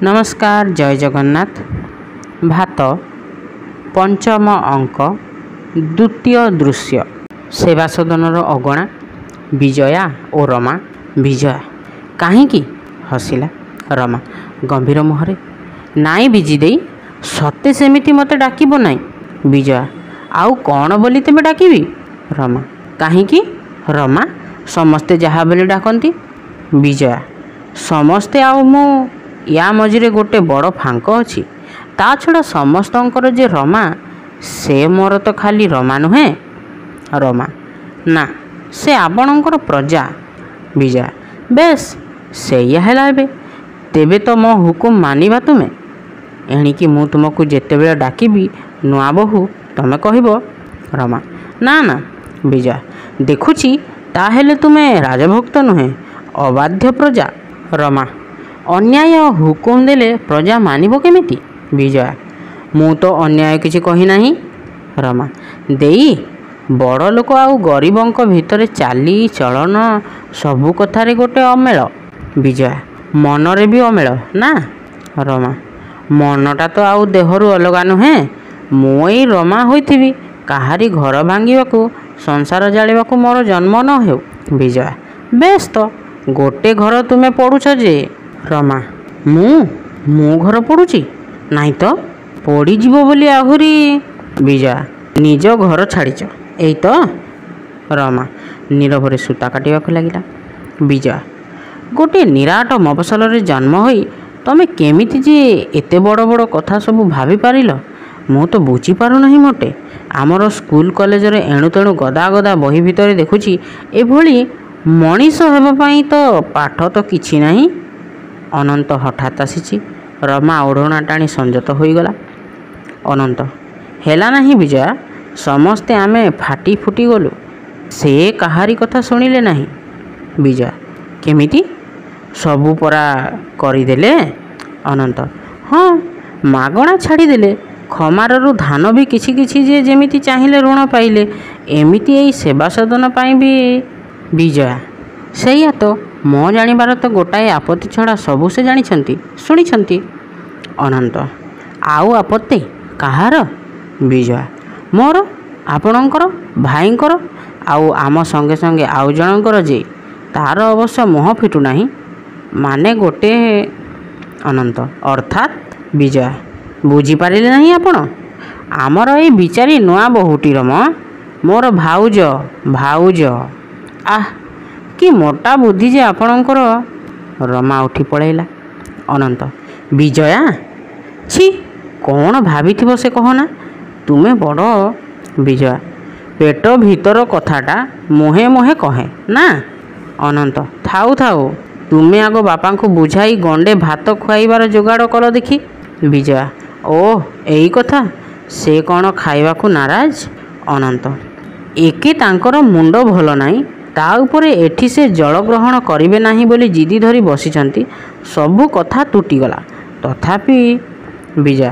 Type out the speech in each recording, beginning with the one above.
नमस्कार, जय जगन्नाथ। भात पंचम अंक द्वितीय दृश्य सेवा सदनर अगणा विजया और रमा। विजया काहींकी हसिला। रमा गंभीर मुहरे नाई बिजी देई सते सेमिति मते डाकिबो नाई। विजया आउ कौन बोली तेबे डाकिबी। रमा काहींकी। रमा समस्ते जहा बोली डाकंती। विजया समस्ते आउ मु या मझिरे गोटे बड़ फांक अछि। ता छड़ा समस्तंकर जे रमा से मोर तो खाली रमा नुहे। रमा ना से आपणकर प्रजा। विजया बेस सेया हेला एबे तेबे तो मो हुकुम मानिबा तुमे। एणिकी मु तुमको जेतेबेले डाकिबी नुआ बहु तमे कहिबो। रमा ना ना। विजया देखुची ताहेले तुमे राजभक्त नुहे, अबाध्य प्रजा। रमा अन्याय हुकुम देले प्रजा मानिबो केमिति। विजया मु तो अन्याय किछि कहि नाही। रमा देई बड़ लोक आउ गरीबंक भितरे चाली चलन सबु कथारे गोटे अमेल। विजया मनरे भी अमेल ना। रमा मनटा तो आउ देहरु अलगा नुहे। मुई रमा होइथिबी काहारी घर भांगिबाकू संसार जालिबाकू मोर जन्म न हेउ। विजया बेस तो गोटे घर तुमे पड़ुछ जे। रमा मु घर पड़ुची नाई तो पड़ी जीवो बोली आहुरी। विजया निज घर छाड़ीच एई तो। रमा नीरवरे सूता काटिबाकू लागिला। विजया गोटे निराट मफसलरे जन्म होई तमे केमिति जे एते बड़ बड़ कथा सब भाभी पारिल मु तो बुझी पारु नाही मोटे। आमर स्कूल कॉलेजरे एणु तेणु गदा गदा बही भितरे देखुची एभली मनीष हेबा पई तो पाठ तो किछि नाही। अनंत हठात आसीची। रमा ओढ़णा टाणी संजत होईगला। अनंत हेला नाही विजया समस्ते आमे फाटी फुटी गलु से काहारी कथा शुणिले नाही। विजया केमिति सबु परा करिदेले। अनंत हाँ मागणा छाड़ीदेले। खमारु धान भी किछि किछि जे जेमिति चाहिए ऋण पाइले एमिति एई सेवा सदन पाई भी। विजया सैया तो मो जानिबार तो गोटाए आपत्ति छड़ा सबु से जानिछंती शुणिछंती। अनंत आउ आपत्ति काहार। विजया मोर आपणकर भाईंकर आउ आम संगे संगे आउ जनकर जे तार अवश्य मुह फिटू नाही माने गोटे। अनंत अर्थात। विजया बुझीपारे नहीं आपण आमर ए बिचारी नुआ बहुटीर मोर भाउज भाउज। आह कि मोटा बुद्धि जे आपणकर। रमा उठी पळैला। अनंत विजया छी कौन भाविथिबो से कहना तुमे बड़। विजया पेट भीतर कथाटा मुहे मुहे कहे ना। अनंत थाउ थाउ तुमे आगो बापा को बुझाई गंडे भात खुआइबार जोगाड़ कर देखी। विजया ओह एई कथा से कौन खाइबाकू नाराज। अनंत एके तांकर मुंड भल नाही ता उपरे एठी से जल ग्रहण करिवे नाही बोली जिदी धरी बसिचंती सबु कथा तुटिगला तथापि। विजया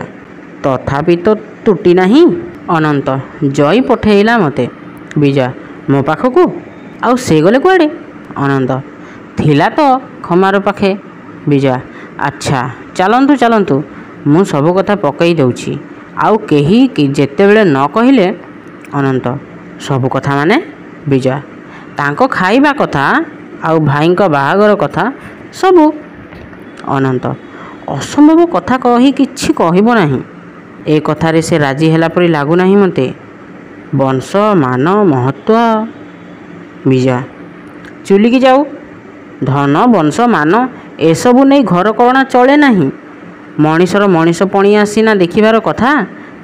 तथापि तो तुटी नाही। अनंत जई पठेइला मते। विजया मो पाखकू आउ से गले कुआडे। अनंत थिला तो खमार पाखे। विजया अच्छा चलंतु चलंतु मु सबु कथा पकई दउछि आउ केही कि जेतेबेले न कहिले। अनंत सबु कथा माने। विजया तांको खाइबा कथा आउ भाईंको बाहागर कथा सबु। अनंत असंभव कथा कही किछि कहिबो नाही ए कथारे से राजी हेला परि लागु नाही मते। वंश मान महत्व। विजया चुलिकी जाऊ धन वंश मान एसबु नहीं घर कणा चले नाही। मनीषर मनीषपणी आसीना देखिबार कथा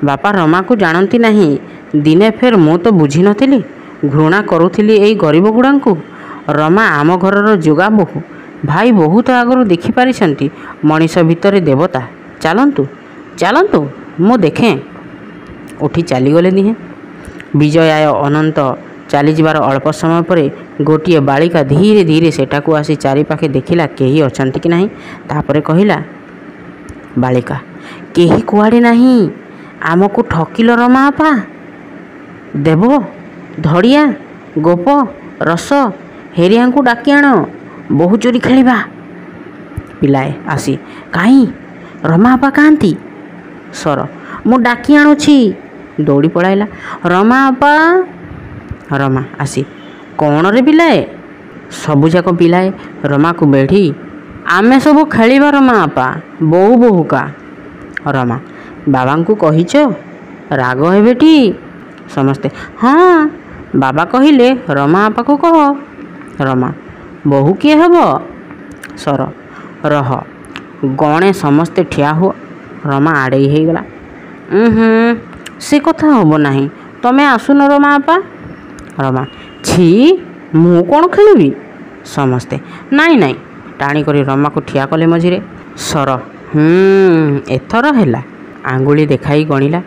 बापा रमा को जानती नहीं। दिने फेर मु तो बुझी नथिली घृणा करुथिली एई गरीब गुड़ांकू। रमा आम घरर जोगा बहु भाई बहुत आगरू देखि पारिछंती मनीष भितरे देवता। चलंतु चलंतु मु देखें। उठी चलीगले दिहे। विजयाय अनंत चली जिबार अल्प समय पर गोटिए बालिका धीरे धीरे सेठाकू आसी चारिपाखे देखिला केही अछंती कि नाही। तापरे कहिला बालिका केही कुआडे नाही आमको ठकिल रमा आपा। देव धड़िया गोप रस हेरिया को डाकी आण बहु चोरी खेलिबा। पिलाए आसी काई ରମା ଆପା କାହାନ୍ତି? ସର ମୁଁ ଡାକି ଆଣୁଛି। ଦୌଡ଼ି ପଳାଇଲା। ରମା ଆପା। ରମା ଆସି କ'ଣରେ ପିଲାଏ? ସବୁଯାକ ପିଲାଏ ରମାକୁ ବେଢ଼ି ଆମେ ସବୁ ଖେଳିବା ରମା ଆପା, ବୋହୁ ବୋହୁକା। ରମା ବାବାଙ୍କୁ କହିଛ? ରାଗ ହେବେଟି? ସମସ୍ତେ ହଁ ବାବା କହିଲେ ରମା ଆପାକୁ କହ। ରମା ବୋହୁ କିଏ ହେବ? ସର ରହ ଗଣେ ସମସ୍ତେ ଠିଆ ହୁଅ। ରମା ଆଡ଼େଇ ହେଇଗଲା। ସେ କଥା ହେବ ନାହିଁ, ତମେ ଆସୁନ ରମା ଆପା। ରମା ଛି ମୁଁ କ'ଣ ଖେଳିବି? ସମସ୍ତେ ନାଇଁ ନାଇଁ ଟାଣି କରି ରମାକୁ ଠିଆ କଲେ ମଝିରେ। ସର ଏଥର ହେଲା। ଆଙ୍ଗୁଳି ଦେଖାଇ ଗଣିଲା।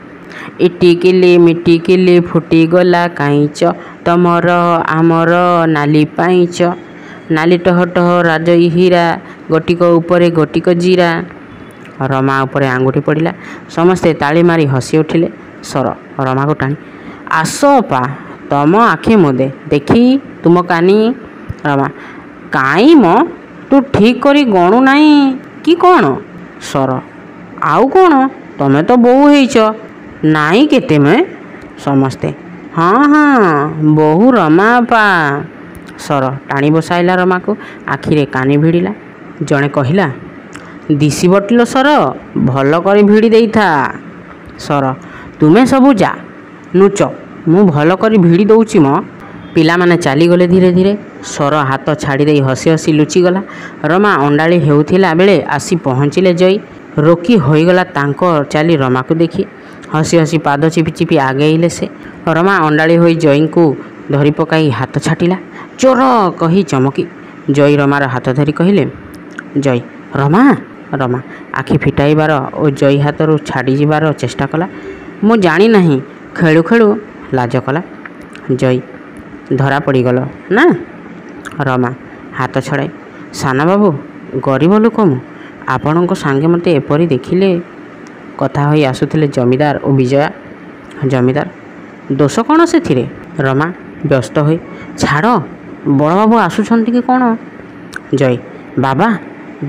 ଇଟିକିଲି ମିଟିକିଲି ଫୁଟିଗଲା କାଇଁଚ, ତମର ଆମର ନାଲି ପାଇଁଚ। ନାଲି ଟହ ଟହ ରାଜଇ ହୀରା, ଗୋଟିକ ଉପରେ ଗୋଟିକ ଜିରା। ରମା ଉପରେ ଆଙ୍ଗୁଠି ପଡ଼ିଲା। ସମସ୍ତେ ତାଳି ମାରି ହସି ଉଠିଲେ। ସର ରମାକୁ ଟାଣି ଆସ ଅପା, ତମ ଆଖି ମୁଦେ ଦେଖି ତୁମ କାନି। ରମା କାଇଁ ମ ତୁ ଠିକ୍ କରି ଗଣୁ ନାହିଁ କି କ'ଣ? ସର ଆଉ କ'ଣ, ତମେ ତ ବୋହୂ ହେଇଛ। ନାଇଁ କେତେ ମେ? ସମସ୍ତେ ହଁ ବୋହୂ ରମା ଆପା। ସର ଟାଣି ବସାଇଲା ରମାକୁ, ଆଖିରେ କାନି ଭିଡ଼ିଲା। ଜଣେ କହିଲା ଦିଶିବଟିଲ ସର, ଭଲ କରି ଭିଡ଼ି ଦେଇଥା। ସର ତୁମେ ସବୁ ଯା ନୁଚ, ମୁଁ ଭଲ କରି ଭିଡ଼ି ଦଉଛି ମ। ପିଲାମାନେ ଚାଲିଗଲେ ଧୀରେ ଧୀରେ। ସର ହାତ ଛାଡ଼ି ଦେଇ ହସି ହସି ଲୁଚିଗଲା। ରମା ଅଣ୍ଡାଳି ହେଉଥିଲା ବେଳେ ଆସି ପହଞ୍ଚିଲେ ଜୟୀ। ରୋକି ହୋଇଗଲା ତାଙ୍କ ଚାଲି ରମାକୁ ଦେଖି। ହସି ହସି ପାଦ ଚିପି ଚିପି ଆଗେଇଲେ ସେ। ରମା ଅଣ୍ଡାଳି ହୋଇ ଜୟୀଙ୍କୁ ଧରି ପକାଇ ହାତ ଛାଟିଲା। ଚୋର କହି ଚମକି ଜୟୀ ରମାର ହାତ ଧରି କହିଲେ ଜୟୀ ରମା। ରମା ଆଖି ଫିଟାଇବାର ଓ ଜୟୀ ହାତରୁ ଛାଡ଼ିଯିବାର ଚେଷ୍ଟା କଲା। ମୁଁ ଜାଣି ନାହିଁ। ଖେଳୁ ଖେଳୁ ଲାଜ କଲା। ଜୟୀ ଧରା ପଡ଼ିଗଲ ନା? ରମା ହାତ ଛଡ଼ାଇ ସାନବାବୁ, ଗରିବ ଲୋକ ମୁଁ, ଆପଣଙ୍କ ସାଙ୍ଗେ ମୋତେ ଏପରି ଦେଖିଲେ। କଥା ହୋଇ ଆସୁଥିଲେ ଜମିଦାର ଓ ବିଜୟା। ଜମିଦାର ଦୋଷ କ'ଣ ସେଥିରେ? ରମା ବ୍ୟସ୍ତ ହୋଇ ଛାଡ଼, ବଡ଼ବାବୁ ଆସୁଛନ୍ତି କି କ'ଣ? ଜୟୀ ବାବା।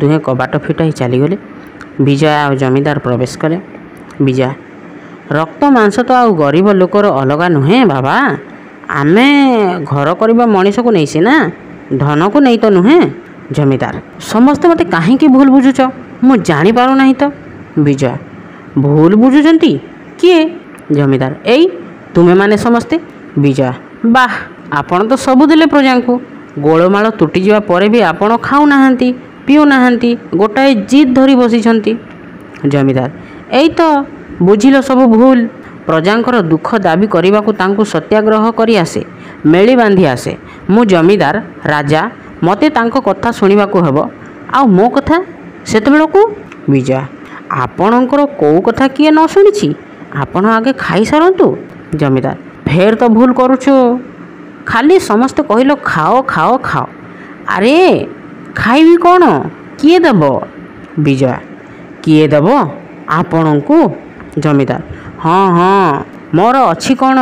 ଦୁହେଁ କବାଟ ଫିଟାଇ ଚାଲିଗଲେ। ବିଜୟା ଆଉ ଜମିଦାର ପ୍ରବେଶ କଲେ। ବିଜୟା ରକ୍ତ ମାଂସ ତ ଆଉ ଗରିବ ଲୋକର ଅଲଗା ନୁହେଁ ବାବା। ଆମେ ଘର କରିବା ମଣିଷକୁ ନେଇ ସିନା, ଧନକୁ ନେଇ ତ ନୁହେଁ। ଜମିଦାର ସମସ୍ତେ ମୋତେ କାହିଁକି ଭୁଲ ବୁଝୁଛ? ମୁଁ ଜାଣିପାରୁନାହିଁ ତ। ବିଜୟା ଭୁଲ ବୁଝୁଛନ୍ତି କିଏ? ଜମିଦାର ଏଇ ତୁମେମାନେ ସମସ୍ତେ। ବିଜୟା ବାଃ, ଆପଣ ତ ସବୁ ଦେଲେ ପ୍ରଜାଙ୍କୁ। ଗୋଳମାଳ ତୁଟିଯିବା ପରେ ବି ଆପଣ ଖାଉନାହାନ୍ତି, ପିଉନାହାନ୍ତି, ଗୋଟାଏ ଜିଦ୍ ଧରି ବସିଛନ୍ତି। ଜମିଦାର ଏଇ ତ ବୁଝିଲ ସବୁ ଭୁଲ। ପ୍ରଜାଙ୍କର ଦୁଃଖ ଦାବି କରିବାକୁ ତାଙ୍କୁ ସତ୍ୟାଗ୍ରହ କରି ଆସେ, ମେଳି ବାନ୍ଧି ଆସେ। ମୁଁ ଜମିଦାର ରାଜା, ମୋତେ ତାଙ୍କ କଥା ଶୁଣିବାକୁ ହେବ। ଆଉ ମୋ କଥା ସେତେବେଳକୁ? ବିଜୟା ଆପଣଙ୍କର କେଉଁ କଥା କିଏ ନ ଶୁଣିଛି? ଆପଣ ଆଗେ ଖାଇସାରନ୍ତୁ। ଜମିଦାର ଫେର ତ ଭୁଲ କରୁଛୁ। ଖାଲି ସମସ୍ତେ କହିଲ ଖାଅ ଖାଅ ଖାଅ। ଆରେ ଖାଇବି କ'ଣ? କିଏ ଦେବ? ବିଜୟା କିଏ ଦେବ? ଆପଣଙ୍କୁ। ଜମିଦାର ହଁ ମୋର ଅଛି କ'ଣ?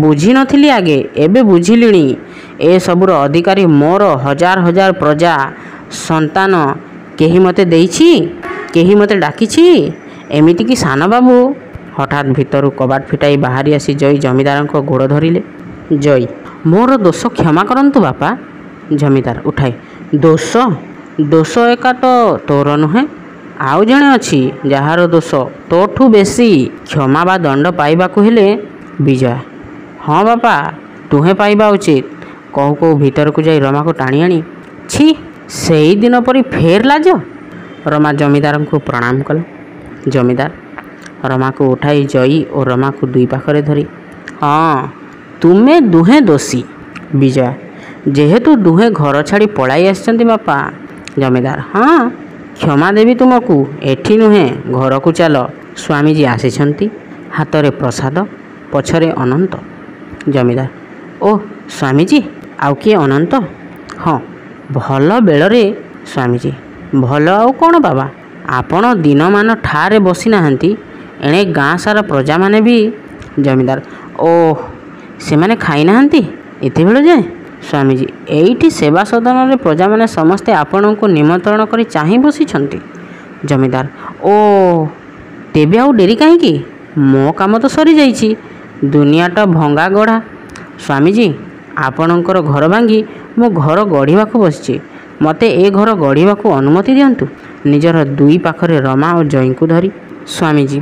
ବୁଝିନଥିଲି ଆଗେ, ଏବେ ବୁଝିଲିଣି। ଏସବୁର ଅଧିକାରୀ ମୋର ହଜାର ହଜାର ପ୍ରଜା ସନ୍ତାନ। କେହି ମୋତେ ଦେଇଛି, କେହି ମୋତେ ଡାକିଛି? ଏମିତିକି ସାନବାବୁ। ହଠାତ୍ ଭିତରୁ କବାଟ ଫିଟାଇ ବାହାରି ଆସି ଜୟୀ ଜମିଦାରଙ୍କ ଗୋଡ଼ ଧରିଲେ। ଜୟୀ ମୋର ଦୋଷ କ୍ଷମା କରନ୍ତୁ ବାପା। ଜମିଦାର ଉଠାଇ ଦୋଷ ଏକା ତ ତୋର ନୁହେଁ, ଆଉ ଜଣେ ଅଛି ଯାହାର ଦୋଷ ତୋଠୁ ବେଶୀ। କ୍ଷମା ବା ଦଣ୍ଡ ପାଇବାକୁ ହେଲେ। ବିଜୟା ହଁ ବାପା, ତୁହେଁ ପାଇବା ଉଚିତ। କହୁ କହୁ ଭିତରକୁ ଯାଇ ରମାକୁ ଟାଣି ଆଣି ଛି, ସେଇଦିନ ପରି ଫେର ଲାଜ। ରମା ଜମିଦାରଙ୍କୁ ପ୍ରଣାମ କଲା। ଜମିଦାର ରମାକୁ ଉଠାଇ ଜୟୀ ଓ ରମାକୁ ଦୁଇ ପାଖରେ ଧରି ହଁ ତୁମେ ଦୁହେଁ ଦୋଷୀ। ବିଜୟା ଯେହେତୁ ଦୁହେଁ ଘର ଛାଡ଼ି ପଳାଇ ଆସିଛନ୍ତି ବାପା। ଜମିଦାର ହଁ କ୍ଷମା ଦେବି ତୁମକୁ, ଏଠି ନୁହେଁ ଘରକୁ ଚାଲ। ସ୍ୱାମୀଜୀ ଆସିଛନ୍ତି, ହାତରେ ପ୍ରସାଦ, ପଛରେ ଅନନ୍ତ। ଜମିଦାର ଓ ସ୍ୱାମୀଜୀ, ଆଉ କିଏ ଅନନ୍ତ? ହଁ ଭଲ ବେଳରେ ସ୍ୱାମୀଜୀ। ଭଲ ଆଉ କ'ଣ ବାବା, ଆପଣ ଦିନମାନ ଠାରେ ବସିନାହାନ୍ତି, ଏଣେ ଗାଁ ସାରା ପ୍ରଜାମାନେ ବି। ଜମିଦାର ଓଃ, ସେମାନେ ଖାଇନାହାନ୍ତି ଏତେବେଳ ଯାଏଁ? ସ୍ୱାମୀଜୀ ଏଇଠି ସେବା ସଦନରେ ପ୍ରଜାମାନେ ସମସ୍ତେ ଆପଣଙ୍କୁ ନିମନ୍ତ୍ରଣ କରି ଚାହିଁ ବସିଛନ୍ତି। ଜମିଦାର ଓ ତେବେ ଆଉ ଡେରି କାହିଁକି? ମୋ କାମ ତ ସରିଯାଇଛି। ଦୁନିଆଟା ଭଙ୍ଗା ଗଢ଼ା। ସ୍ୱାମୀଜୀ, ଆପଣଙ୍କର ଘର ଭାଙ୍ଗି ମୁଁ ଘର ଗଢ଼ିବାକୁ ବସିଛି। ମୋତେ ଏ ଘର ଗଢ଼ିବାକୁ ଅନୁମତି ଦିଅନ୍ତୁ, ନିଜର ଦୁଇ ପାଖରେ ରମା ଓ ଜୟୀଙ୍କୁ ଧରି। ସ୍ୱାମୀଜୀ,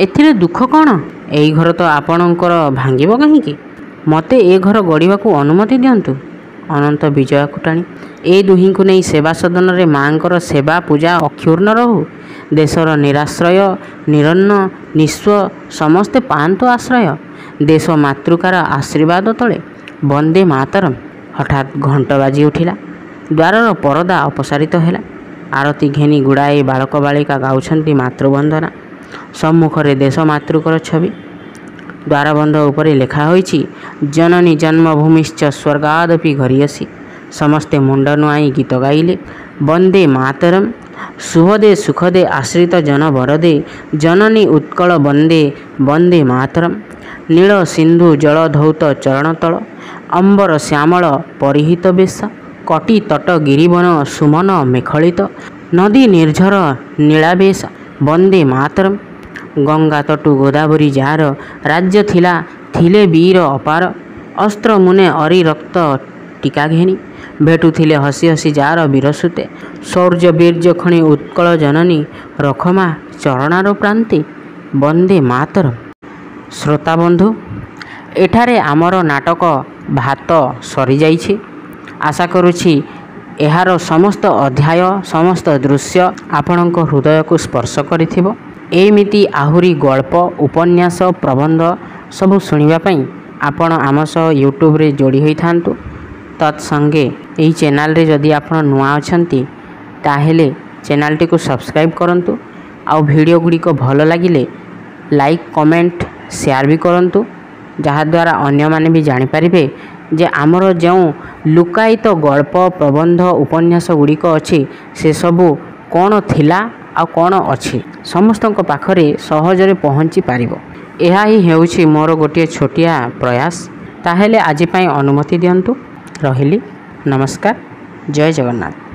ଏଥିରେ ଦୁଃଖ କ'ଣ? ଏଇ ଘର ତ ଆପଣଙ୍କର ଭାଙ୍ଗିବ କାହିଁକି? ମୋତେ ଏ ଘର ଗଢ଼ିବାକୁ ଅନୁମତି ଦିଅନ୍ତୁ। ଅନନ୍ତ ବିଜୟାକୁ ଟାଣି ଏ ଦୁହିଁଙ୍କୁ ନେଇ ସେବା ସଦନରେ ମାଆଙ୍କର ସେବା ପୂଜା ଅକ୍ଷୁର୍ଣ୍ଣ ରହୁ। ଦେଶର ନିରାଶ୍ରୟ ନିରନ୍ନ ନିଃସ୍ୱ ସମସ୍ତେ ପାଆନ୍ତୁ ଆଶ୍ରୟ। ଦେଶ ମାତୃକାର ଆଶୀର୍ବାଦ ତଳେ ବନ୍ଦେ ମାତରମ୍। ହଠାତ୍ ଘଣ୍ଟ ବାଜି ଉଠିଲା। ଦ୍ୱାରର ପରଦା ଅପସାରିତ ହେଲା। ଆରତି ଘେନି ଗୁଡ଼ାଏ ବାଳକ ବାଳିକା ଗାଉଛନ୍ତି ମାତୃବନ୍ଦନା। ସମ୍ମୁଖରେ ଦେଶ ମାତୃଙ୍କର ଛବି। ଦ୍ୱାରବନ୍ଧ ଉପରେ ଲେଖା ହୋଇଛି, ଜନନୀ ଜନ୍ମଭୂମିଶ୍ଚ ସ୍ୱର୍ଗାଦପି ଘରିୟସୀ। ସମସ୍ତେ ମୁଣ୍ଡ ନୁଆଁଇ ଗୀତ ଗାଇଲେ, ବନ୍ଦେ ମାତରମ୍। ଶୁଭଦେ ସୁଖଦେ ଆଶ୍ରିତ ଜନ ବରଦେ, ଜନନୀ ଉତ୍କଳ ବନ୍ଦେ ବନ୍ଦେ ମାତରମ୍। ନୀଳ ସିନ୍ଧୁ ଜଳ ଧୌତ ଚରଣତଳ, ଅମ୍ବର ଶ୍ୟାମଳ ପରିହିତ ବେଶ। କଟି ତଟ ଗିରିବନ ସୁମନ ମେଖଳିତ, ନଦୀ ନିର୍ଝର ନୀଳାବେଶ। ବନ୍ଦେ ମାତରମ୍। ଗଙ୍ଗା ତଟୁ ଗୋଦାବରୀ ଯାହାର, ରାଜ୍ୟ ଥିଲା ଥିଲେ ବୀର ଅପାର। ଅସ୍ତ୍ର ମୁନେ ଅରି ରକ୍ତ ଟୀକା ଘେନି, ଭେଟୁଥିଲେ ହସି ହସି ଯାହାର ବୀରସୁତେ। ଶୌର୍ଯ୍ୟ ବୀର୍ଯ୍ୟ ଖଣି ଉତ୍କଳ ଜନନୀ, ରଖମା ଚରଣାର ପ୍ରାନ୍ତେ। ବନ୍ଦେ ମାତରମ୍। ଶ୍ରୋତାବନ୍ଧୁ, ଏଠାରେ ଆମର ନାଟକ ଭାତ ସରିଯାଇଛି। ଆଶା କରୁଛି ଏହାର ସମସ୍ତ ଅଧ୍ୟାୟ ସମସ୍ତ ଦୃଶ୍ୟ ଆପଣଙ୍କ ହୃଦୟକୁ ସ୍ପର୍ଶ କରିଥିବ। ଏମିତି ଆହୁରି ଗଳ୍ପ ଉପନ୍ୟାସ ପ୍ରବନ୍ଧ ସବୁ ଶୁଣିବା ପାଇଁ ଆପଣ ଆମ ସହ ୟୁଟ୍ୟୁବରେ ଯୋଡ଼ି ହୋଇଥାନ୍ତୁ। ତତ୍ସଙ୍ଗେ ଏହି ଚ୍ୟାନେଲରେ ଯଦି ଆପଣ ନୂଆ ଅଛନ୍ତି ତାହେଲେ ଚ୍ୟାନେଲଟିକୁ ସବସ୍କ୍ରାଇବ୍ କରନ୍ତୁ। ଆଉ ଭିଡ଼ିଓ ଗୁଡ଼ିକ ଭଲ ଲାଗିଲେ ଲାଇକ୍ କମେଣ୍ଟ ସେୟାର ବି କରନ୍ତୁ, ଯାହାଦ୍ୱାରା ଅନ୍ୟମାନେ ବି ଜାଣିପାରିବେ ଯେ ଆମର ଯେଉଁ ଲୁକାୟିତ ଗଳ୍ପ ପ୍ରବନ୍ଧ ଉପନ୍ୟାସ ଗୁଡ଼ିକ ଅଛି ସେସବୁ କ'ଣ ଥିଲା ଆଉ କ'ଣ ଅଛି ସମସ୍ତଙ୍କ ପାଖରେ ସହଜରେ ପହଞ୍ଚି ପାରିବ। ଏହା ହିଁ ହେଉଛି ମୋର ଗୋଟିଏ ଛୋଟିଆ ପ୍ରୟାସ। ତାହେଲେ ଆଜି ପାଇଁ ଅନୁମତି ଦିଅନ୍ତୁ। ରହିଲି। ନମସ୍କାର। ଜୟ ଜଗନ୍ନାଥ।